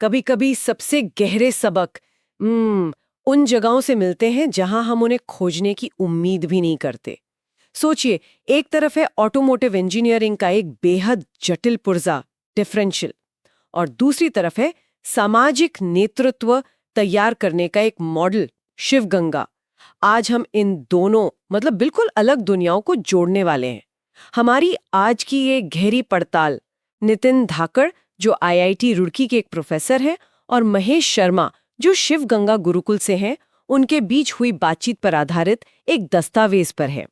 कभी कभी सबसे गहरे सबक उन जगहों से मिलते हैं जहां हम उन्हें खोजने की उम्मीद भी नहीं करते। सोचिए, एक तरफ है ऑटोमोटिव इंजीनियरिंग का एक बेहद जटिल पुर्जा डिफरेंशियल, और दूसरी तरफ है सामाजिक नेतृत्व तैयार करने का एक मॉडल शिवगंगा। आज हम इन दोनों मतलब बिल्कुल अलग दुनियाओं को जोड़ने वाले हैं। हमारी आज की ये गहरी पड़ताल नितिन धाकड़, जो आईआईटी रुड़की के एक प्रोफेसर हैं, और महेश शर्मा, जो शिवगंगा गुरुकुल से हैं, उनके बीच हुई बातचीत पर आधारित एक दस्तावेज पर है।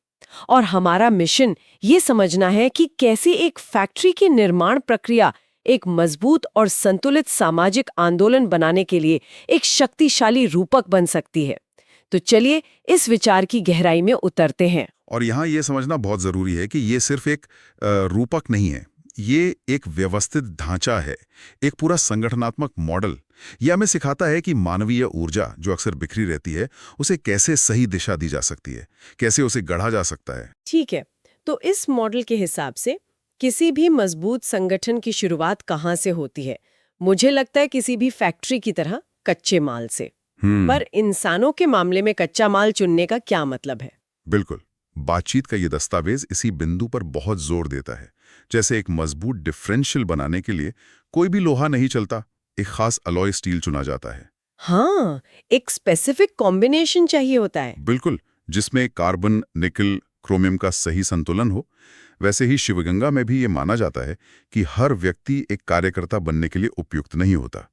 और हमारा मिशन ये समझना है कि कैसे एक फैक्ट्री की निर्माण प्रक्रिया एक मजबूत और संतुलित सामाजिक आंदोलन बनाने के लिए एक शक्तिशाली रूपक बन सकती है। तो चलिए इस विचार की गहराई में उतरते हैं। और यहाँ ये समझना बहुत जरूरी है कि ये सिर्फ एक रूपक नहीं है, ये एक व्यवस्थित ढांचा है, एक पूरा संगठनात्मक मॉडल। ये हमें सिखाता है कि मानवीय ऊर्जा जो अक्सर बिखरी रहती है, उसे कैसे सही दिशा दी जा सकती है, कैसे उसे गढ़ा जा सकता है। ठीक है, तो इस मॉडल के हिसाब से किसी भी मजबूत संगठन की शुरुआत कहाँ से होती है? मुझे लगता है किसी भी फैक्ट्री की तरह कच्चे माल से। पर इंसानों के मामले में कच्चा माल चुनने का क्या मतलब है? बिल्कुल, बातचीत का ये दस्तावेज इसी बिंदु पर बहुत जोर देता है। जैसे एक मजबूत डिफरेंशियल बनाने के लिए कोई भी लोहा नहीं चलता, एक खास अलॉय स्टील चुना जाता है। हाँ, एक स्पेसिफिक कॉम्बिनेशन चाहिए होता है। बिल्कुल, जिसमें कार्बन, निकल, क्रोमियम का सही संतुलन हो। वैसे ही शिवगंगा में भी ये माना जाता है कि हर व्यक्ति एक कार्यकर्ता बनने के लिए उपयुक्त नहीं होता।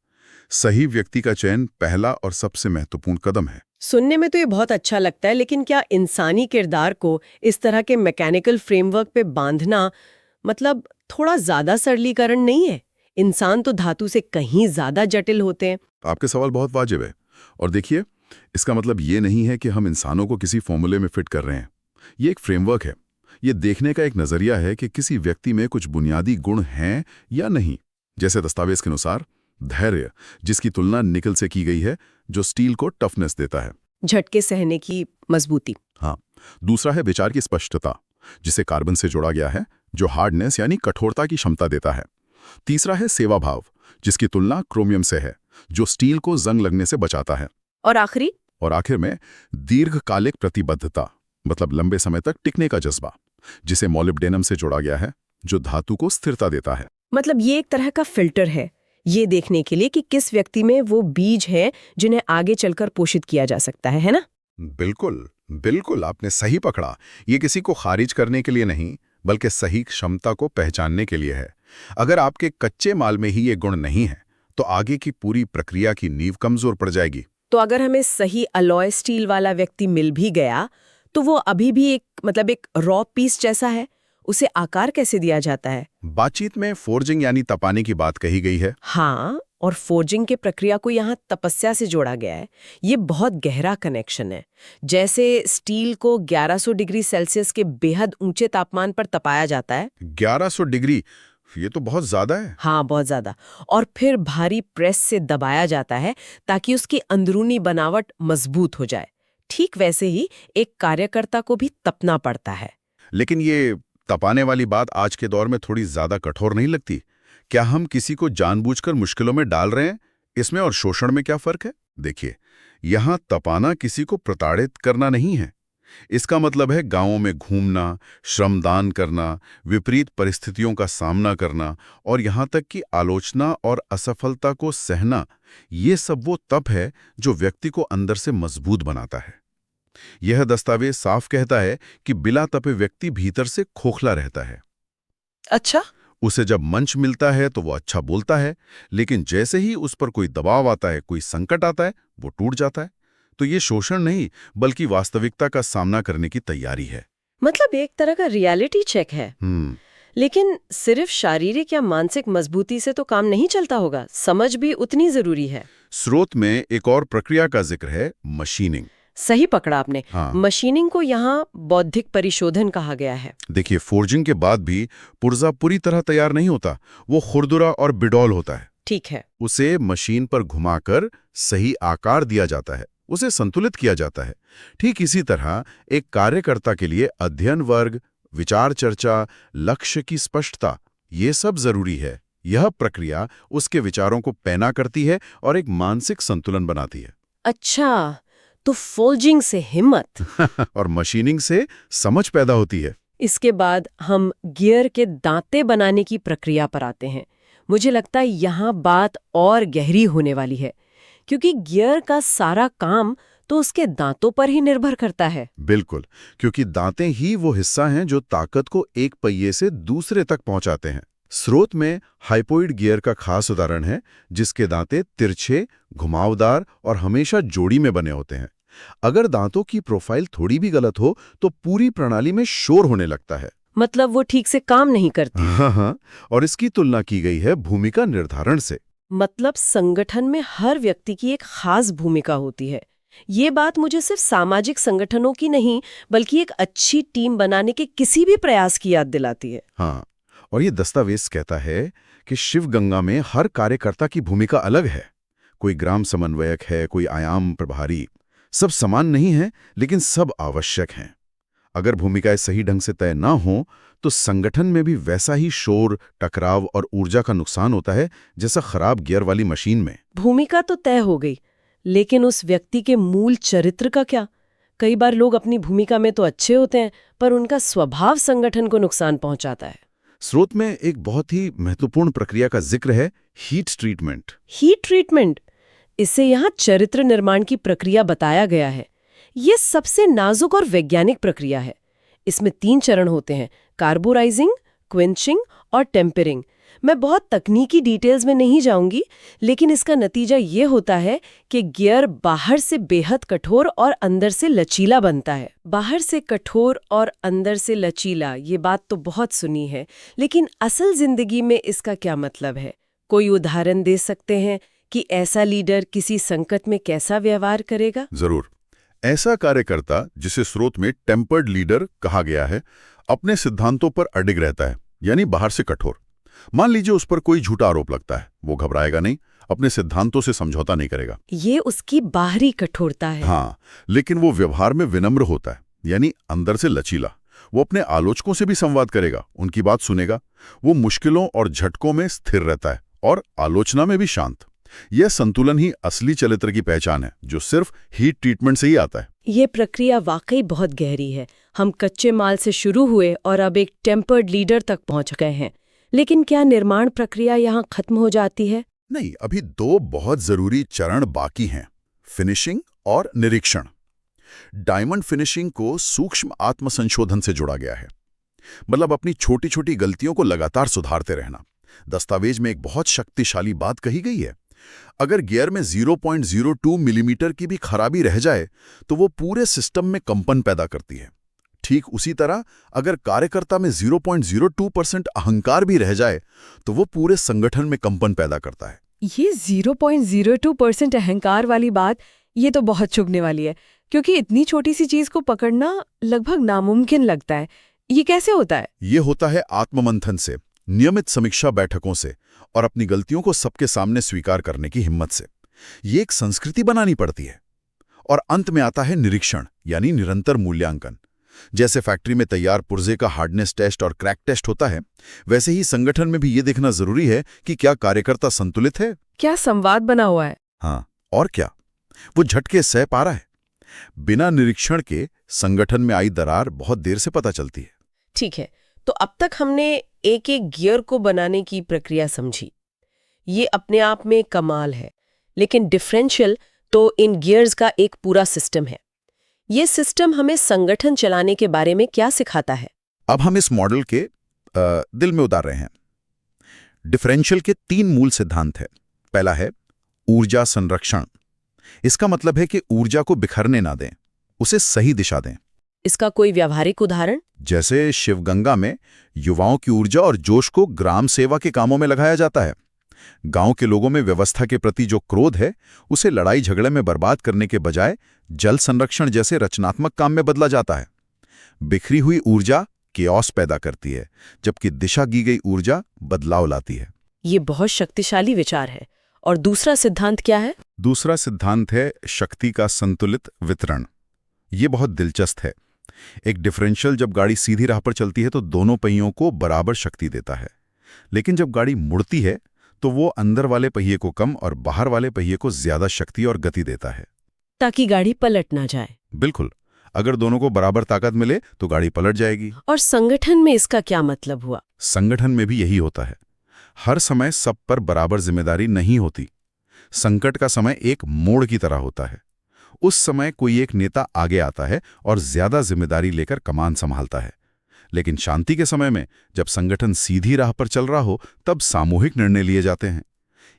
सही व्यक्ति का चयन पहला और सबसे महत्वपूर्ण कदम है। सुनने में तो ये बहुत अच्छा लगता है, लेकिन क्या इंसानी किरदार को इस तरह के मैकेनिकल फ्रेमवर्क पे बांधना मतलब थोड़ा ज्यादा सरलीकरण नहीं है? इंसान तो धातु से कहीं ज्यादा जटिल होते हैं। आपके सवाल बहुत वाजिब है। और देखिए, इसका मतलब ये नहीं है कि हम इंसानों को किसी फॉर्मूले में फिट कर रहे हैं। ये एक फ्रेमवर्क है। ये देखने का एक नजरिया है कि किसी व्यक्ति में कुछ बुनियादी गुण हैं या नहीं। जैसे दस्तावेज के अनुसार धैर्य, जिसकी तुलना निकल से की गई है, जो स्टील को टफनेस देता है, झटके सहने की मजबूती। हाँ। दूसरा है विचार की स्पष्टता, जिसे कार्बन से जोड़ा गया है, जो हार्डनेस यानी कठोरता की क्षमता देता है। तीसरा है सेवा भाव, जिसकी तुलना क्रोमियम से है, जो स्टील को जंग लगने से बचाता है। और आखिर में दीर्घकालिक प्रतिबद्धता, मतलब लंबे समय तक टिकने का जज्बा, जिसे मोलिब्डेनम से जोड़ा गया है, जो धातु को स्थिरता देता है। मतलब ये एक तरह का फिल्टर है, ये देखने के लिए कि किस व्यक्ति में वो बीज है जिन्हें आगे चलकर पोषित किया जा सकता है ना? बिल्कुल बिल्कुल, आपने सही पकड़ा। ये किसी को खारिज करने के लिए नहीं, बल्कि सही क्षमता को पहचानने के लिए है। अगर आपके कच्चे माल में ही ये गुण नहीं है, तो आगे की पूरी प्रक्रिया की नींव कमजोर पड़ जाएगी। तो अगर हमें सही अलॉय स्टील वाला व्यक्ति मिल भी गया, तो वो अभी भी एक रॉ पीस जैसा है। उसे आकार कैसे दिया जाता है? बातचीत में फोर्जिंग यानी तपाने की बात कही गई है। हाँ, और फोर्जिंग के प्रक्रिया को यहाँ तपस्या से जोड़ा गया है। ये बहुत गहरा कनेक्शन है। जैसे स्टील को 1100 डिग्री सेल्सियस के बेहद ऊंचे तापमान पर तपाया जाता है। 1100 डिग्री, ये तो बहुत ज्यादा है। हाँ, बहुत ज्यादा। और फिर भारी प्रेस से दबाया जाता है ताकि उसकी अंदरूनी बनावट मजबूत हो जाए। ठीक वैसे ही एक कार्यकर्ता को भी तपना पड़ता है। लेकिन ये तपाने वाली बात आज के दौर में थोड़ी ज्यादा कठोर नहीं लगती? क्या हम किसी को जानबूझकर मुश्किलों में डाल रहे हैं? इसमें और शोषण में क्या फर्क है? देखिए, यहां तपाना किसी को प्रताड़ित करना नहीं है। इसका मतलब है गांवों में घूमना, श्रमदान करना, विपरीत परिस्थितियों का सामना करना, और यहां तक कि आलोचना और असफलता को सहना। ये सब वो तप है जो व्यक्ति को अंदर से मजबूत बनाता है। यह दस्तावेज साफ कहता है कि बिना तपे व्यक्ति भीतर से खोखला रहता है। अच्छा, उसे जब मंच मिलता है तो वो अच्छा बोलता है, लेकिन जैसे ही उस पर कोई दबाव आता है, कोई संकट आता है, वो टूट जाता है। तो ये शोषण नहीं, बल्कि वास्तविकता का सामना करने की तैयारी है। मतलब एक तरह का रियलिटी चेक है। लेकिन सिर्फ शारीरिक या मानसिक मजबूती से तो काम नहीं चलता होगा, समझ भी उतनी जरूरी है। स्रोत में एक और प्रक्रिया का जिक्र है, मशीनिंग। सही पकड़ा आपने। हाँ। मशीनिंग को यहाँ बौद्धिक परिशोधन कहा गया है। देखिए, फोर्जिंग के बाद भी पुर्जा पूरी तरह तैयार नहीं होता, वो खुरदुरा और बिडौल होता है। ठीक है। उसे मशीन पर घुमाकर सही आकार दिया जाता है, उसे संतुलित किया जाता है। ठीक इसी तरह एक कार्यकर्ता के लिए अध्ययन वर्ग, विचार चर्चा, लक्ष्य की स्पष्टता, ये सब जरूरी है। यह प्रक्रिया उसके विचारों को पैना करती है और एक मानसिक संतुलन बनाती है। अच्छा, तो फोल्जिंग से हिम्मत। और मशीनिंग से समझ पैदा होती है। इसके बाद हम गियर के दांते बनाने की प्रक्रिया पर आते हैं। मुझे लगता है यहाँ बात और गहरी होने वाली है, क्योंकि गियर का सारा काम तो उसके दांतों पर ही निर्भर करता है। बिल्कुल, क्योंकि दांतें ही वो हिस्सा हैं जो ताकत को एक पहिए से दूसरे तक पहुंचाते हैं। स्रोत में हाइपोइड गियर का खास उदाहरण है, जिसके दांते तिरछे, घुमावदार और हमेशा जोड़ी में बने होते हैं। अगर दांतों की प्रोफाइल थोड़ी भी गलत हो तो पूरी प्रणाली में शोर होने लगता है। मतलब वो ठीक से काम नहीं करती। हाँ, और इसकी तुलना की गई है भूमिका निर्धारण से। मतलब संगठन में हर व्यक्ति की एक खास भूमिका होती है। ये बात मुझे सिर्फ सामाजिक संगठनों की नहीं, बल्कि एक अच्छी टीम बनाने के किसी भी प्रयास की याद दिलाती है। हाँ, और ये दस्तावेज कहता है कि शिवगंगा में हर कार्यकर्ता की भूमिका अलग है। कोई ग्राम समन्वयक है, कोई आयाम प्रभारी। सब समान नहीं है, लेकिन सब आवश्यक हैं। अगर भूमिकाएं सही ढंग से तय ना हो तो संगठन में भी वैसा ही शोर, टकराव और ऊर्जा का नुकसान होता है जैसा खराब गियर वाली मशीन में। भूमिका तो तय हो गई, लेकिन उस व्यक्ति के मूल चरित्र का क्या? कई बार लोग अपनी भूमिका में तो अच्छे होते हैं, पर उनका स्वभाव संगठन को नुकसान पहुंचाता है। स्रोत में एक बहुत ही महत्वपूर्ण प्रक्रिया का जिक्र है, हीट ट्रीटमेंट। हीट ट्रीटमेंट, इससे यहाँ चरित्र निर्माण की प्रक्रिया बताया गया है। ये सबसे नाजुक और वैज्ञानिक प्रक्रिया है। इसमें 3 चरण होते हैं: कार्बोराइजिंग, क्विंचिंग और टेम्परिंग। मैं बहुत तकनीकी डिटेल्स में नहीं जाऊंगी, लेकिन इसका नतीजा ये होता है कि गियर बाहर से बेहद कठोर और अंदर से लचीला बनता है। बाहर से कठोर और अंदर से लचीला, ये बात तो बहुत सुनी है, लेकिन असल जिंदगी में इसका क्या मतलब है? कोई उदाहरण दे सकते हैं कि ऐसा लीडर किसी संकट में कैसा व्यवहार करेगा? जरूर। ऐसा कार्यकर्ता, जिसे स्रोत में टेम्पर्ड लीडर कहा गया है, अपने सिद्धांतों पर अडिग रहता है, यानी बाहर से कठोर। मान लीजिए उस पर कोई झूठा आरोप लगता है, वो घबराएगा नहीं, अपने सिद्धांतों से समझौता नहीं करेगा। ये उसकी बाहरी कठोरता है। हाँ, लेकिन वो व्यवहार में विनम्र होता है, यानी अंदर से लचीला। वो अपने आलोचकों से भी संवाद करेगा, उनकी बात सुनेगा। वो मुश्किलों और झटकों में स्थिर रहता है और आलोचना में भी शांत। यह संतुलन ही असली चरित्र की पहचान है, जो सिर्फ हीट ट्रीटमेंट से ही आता है। ये प्रक्रिया वाकई बहुत गहरी है। हम कच्चे माल से शुरू हुए और अब एक टेम्पर्ड लीडर तक पहुंच गए हैं। लेकिन क्या निर्माण प्रक्रिया यहाँ खत्म हो जाती है? नहीं, अभी 2 बहुत जरूरी चरण बाकी हैं, फिनिशिंग और निरीक्षण। डायमंड फिनिशिंग को सूक्ष्म आत्मसंशोधन से जोड़ा गया है, मतलब अपनी छोटी छोटी गलतियों को लगातार सुधारते रहना। दस्तावेज में एक बहुत शक्तिशाली बात कही गई है। अगर गियर में 0.02 मिलीमीटर की भी खराबी रह जाए तो वो पूरे सिस्टम में कंपन पैदा करती है। ठीक उसी तरह अगर कार्यकर्ता में 0.02% अहंकार भी रह जाए तो वो पूरे संगठन में कंपन पैदा करता है। ये 0.02% अहंकार वाली बात, ये तो बहुत चुभने वाली है, क्योंकि इतनी छोटी सी चीज को पकड़ना लगभग नामुमकिन लगता है। ये कैसे होता है? ये होता है आत्ममंथन से, नियमित समीक्षा बैठकों से और अपनी गलतियों को सबके सामने स्वीकार करने की हिम्मत से। ये एक संस्कृति बनानी पड़ती है। और अंत में आता है निरीक्षण, यानी निरंतर मूल्यांकन। जैसे फैक्ट्री में तैयार पुर्जे का हार्डनेस टेस्ट और क्रैक टेस्ट होता है, वैसे ही संगठन में भी ये देखना जरूरी है कि क्या कार्यकर्ता संतुलित है, क्या संवाद बना हुआ है। हाँ, और क्या वो झटके सह पा रहा है। बिना निरीक्षण के संगठन में आई दरार बहुत देर से पता चलती है। ठीक है, तो अब तक हमने एक एक गियर को बनाने की प्रक्रिया समझी। ये अपने आप में कमाल है, लेकिन डिफरेंशियल तो इन गियर्स का एक पूरा सिस्टम है। ये सिस्टम हमें संगठन चलाने के बारे में क्या सिखाता है? अब हम इस मॉडल के दिल में उतार रहे हैं। डिफरेंशियल के 3 मूल सिद्धांत हैं। पहला है ऊर्जा संरक्षण। इसका मतलब है कि ऊर्जा को बिखरने ना दें, उसे सही दिशा दें। इसका कोई व्यावहारिक उदाहरण? जैसे शिवगंगा में युवाओं की ऊर्जा और जोश को ग्राम सेवा के कामों में लगाया जाता है। गांव के लोगों में व्यवस्था के प्रति जो क्रोध है, उसे लड़ाई झगड़े में बर्बाद करने के बजाय जल संरक्षण जैसे रचनात्मक काम में बदला जाता है। बिखरी हुई ऊर्जा केओस पैदा करती है, जबकि दिशा दी गई ऊर्जा बदलाव लाती है। ये बहुत शक्तिशाली विचार है। और दूसरा सिद्धांत क्या है? दूसरा सिद्धांत है शक्ति का संतुलित वितरण। ये बहुत दिलचस्प है। एक डिफरेंशियल जब गाड़ी सीधी राह पर चलती है तो दोनों पहियों को बराबर शक्ति देता है, लेकिन जब गाड़ी मुड़ती है तो वो अंदर वाले पहिए को कम और बाहर वाले पहिए को ज्यादा शक्ति और गति देता है। ताकि गाड़ी पलट ना जाए। बिल्कुल, अगर दोनों को बराबर ताकत मिले तो गाड़ी पलट जाएगी। और संगठन में इसका क्या मतलब हुआ? संगठन में भी यही होता है। हर समय सब पर बराबर जिम्मेदारी नहीं होती। संकट का समय एक मोड़ की तरह होता है। उस समय कोई एक नेता आगे आता है और ज्यादा जिम्मेदारी लेकर कमान संभालता है। लेकिन शांति के समय में, जब संगठन सीधी राह पर चल रहा हो, तब सामूहिक निर्णय लिए जाते हैं।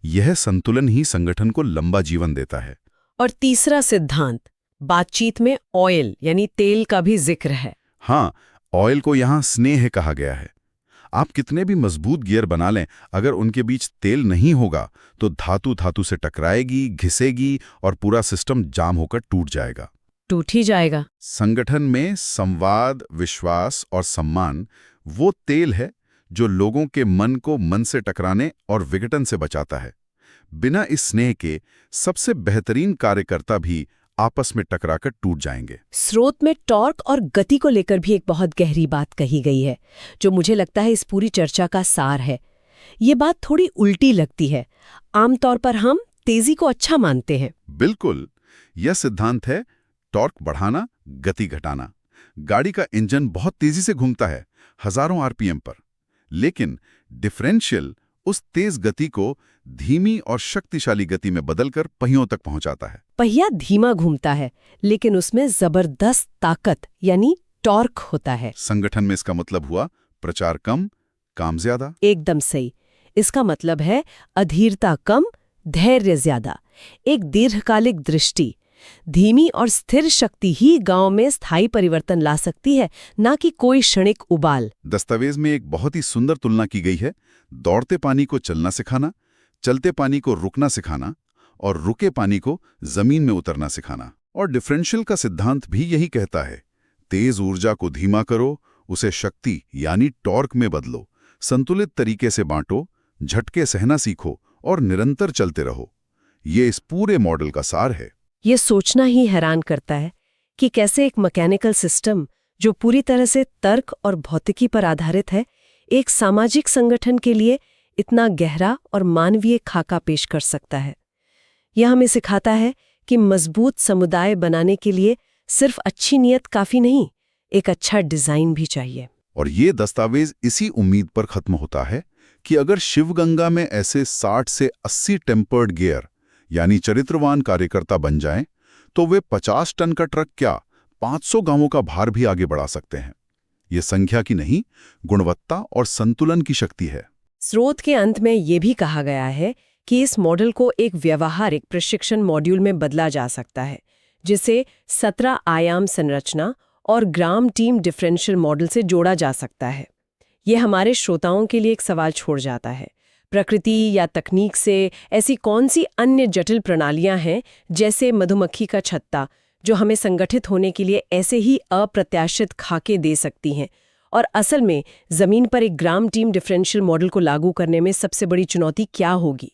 यह संतुलन ही संगठन को लंबा जीवन देता है। और तीसरा सिद्धांत, बातचीत में ऑयल यानी तेल का भी जिक्र है। हाँ, ऑयल को यहाँ स्नेह कहा गया है। आप कितने भी मजबूत गियर बना लें, अगर उनके बीच तेल नहीं होगा तो धातु धातु से टकराएगी, घिसेगी और पूरा सिस्टम जाम होकर टूट जाएगा। टूट ही जाएगा। संगठन में संवाद, विश्वास और सम्मान वो तेल है जो लोगों के मन को मन से टकराने और विघटन से बचाता है। बिना इस स्नेह के सबसे बेहतरीन कार्यकर्ता भी आपस में टकराकर टूट जाएंगे। स्रोत में टॉर्क और गति को लेकर भी एक बहुत गहरी बात कही गई है, जो मुझे लगता है इस पूरी चर्चा का सार है। ये बात थोड़ी उल्टी लगती है। आमतौर पर हम तेजी को अच्छा मानते हैं। बिल्कुल, यह सिद्धांत है टॉर्क बढ़ाना, गति घटाना। गाड़ी का इंजन बहुत तेजी से घूमता है, हजारों आरपीएम पर, लेकिन डिफरेंशियल उस तेज गति को धीमी और शक्तिशाली गति में बदलकर पहियों तक पहुंचाता है। पहिया धीमा घूमता है, लेकिन उसमें जबरदस्त ताकत यानी टॉर्क होता है। संगठन में इसका मतलब हुआ प्रचार कम, काम ज्यादा। एकदम सही। इसका मतलब है अधीरता कम, धैर्य ज्यादा। एक दीर्घकालिक दृष्टि। धीमी और स्थिर शक्ति ही गांव में स्थायी परिवर्तन ला सकती है, ना कि कोई क्षणिक उबाल। दस्तावेज में एक बहुत ही सुंदर तुलना की गई है। दौड़ते पानी को चलना सिखाना, चलते पानी को रुकना सिखाना और रुके पानी को जमीन में उतरना सिखाना। और डिफरेंशियल का सिद्धांत भी यही कहता है, तेज ऊर्जा को धीमा करो, उसे शक्ति यानी टॉर्क में बदलो, संतुलित तरीके से बांटो, झटके सहना सीखो और निरंतर चलते रहो। ये इस पूरे मॉडल का सार है। ये सोचना ही हैरान करता है कि कैसे एक मैकेनिकल सिस्टम जो पूरी तरह से तर्क और भौतिकी पर आधारित है, एक सामाजिक संगठन के लिए इतना गहरा और मानवीय खाका पेश कर सकता है। यह हमें सिखाता है कि मजबूत समुदाय बनाने के लिए सिर्फ अच्छी नीयत काफी नहीं, एक अच्छा डिजाइन भी चाहिए। और ये दस्तावेज इसी उम्मीद पर खत्म होता है कि अगर शिवगंगा में ऐसे 60 से 80 टेम्पर्ड गियर यानी चरित्रवान कार्यकर्ता बन जाएं, तो वे 50 टन का ट्रक क्या 500 गांवों का भार भी आगे बढ़ा सकते हैं। ये संख्या की नहीं, गुणवत्ता और संतुलन की शक्ति है। स्रोत के अंत में ये भी कहा गया है कि इस मॉडल को एक व्यवहारिक प्रशिक्षण मॉड्यूल में बदला जा सकता है, जिसे 17 आयाम संरचना और ग्राम टीम डिफरेंशियल मॉडल से जोड़ा जा सकता है। ये हमारे श्रोताओं के लिए एक सवाल छोड़ जाता है, प्रकृति या तकनीक से ऐसी कौन सी अन्य जटिल प्रणालियां हैं, जैसे मधुमक्खी का छत्ता, जो हमें संगठित होने के लिए ऐसे ही अप्रत्याशित खाके दे सकती हैं। और असल में जमीन पर एक ग्राम टीम डिफरेंशियल मॉडल को लागू करने में सबसे बड़ी चुनौती क्या होगी?